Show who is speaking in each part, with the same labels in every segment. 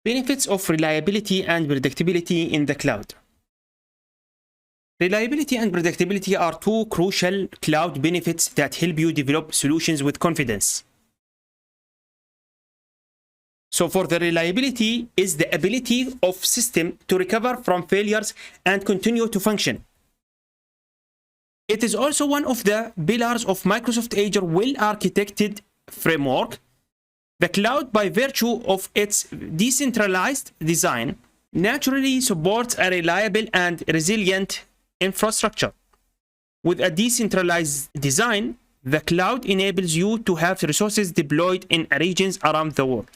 Speaker 1: Benefits of reliability and predictability in the cloud. Reliability and predictability are two crucial cloud benefits that help you develop solutions with confidence. So for the reliability is the ability of system to recover from failures and continue to function. It is also one of the pillars of Microsoft Azure well-architected framework. The cloud, by virtue of its decentralized design, naturally supports a reliable and resilient infrastructure. With a decentralized design, the cloud enables you to have resources deployed in regions around the world.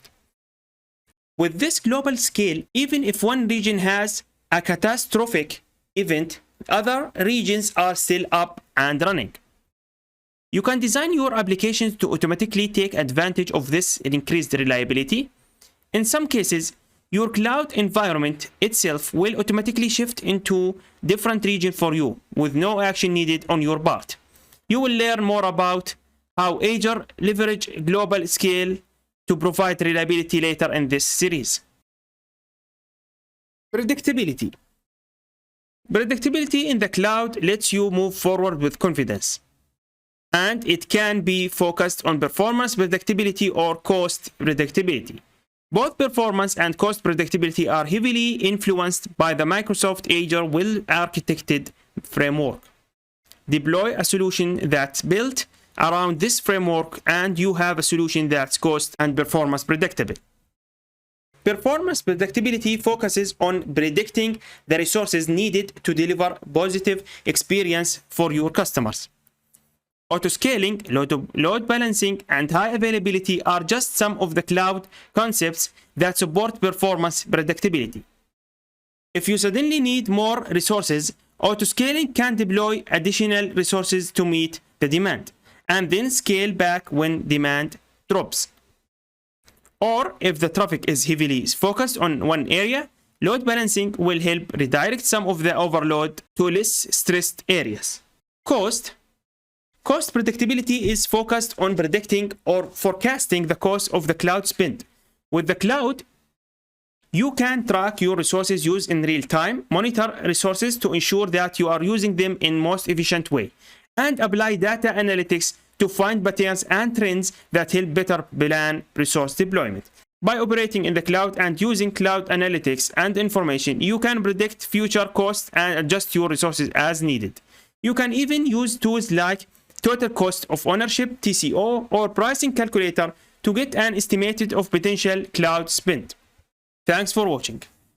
Speaker 1: With this global scale, even if one region has a catastrophic event, other regions are still up and running. You can design your applications to automatically take advantage of this increased reliability. In some cases, your cloud environment itself will automatically shift into different region for you with no action needed on your part. You will learn more about how Azure leverage global scale to provide reliability later in this series. Predictability. Predictability in the cloud lets you move forward with confidence, and it can be focused on performance predictability or cost predictability. Both performance and cost predictability are heavily influenced by the Microsoft Azure well-architected framework. Deploy a solution that's built around this framework and you have a solution that's cost and performance predictable. Performance predictability focuses on predicting the resources needed to deliver positive experience for your customers. Autoscaling, load balancing, and high availability are just some of the cloud concepts that support performance predictability. If you suddenly need more resources, autoscaling can deploy additional resources to meet the demand, and then scale back when demand drops. Or if the traffic is heavily focused on one area, load balancing will help redirect some of the overload to less stressed areas. Cost predictability is focused on predicting or forecasting the cost of the cloud spend. With the cloud, you can track your resources used in real time, monitor resources to ensure that you are using them in most efficient way, and apply data analytics to find patterns and trends that help better plan resource deployment. By operating in the cloud and using cloud analytics and information, you can predict future costs and adjust your resources as needed. You can even use tools like total cost of ownership, TCO, or pricing calculator to get an estimate of potential cloud spend. Thanks for watching.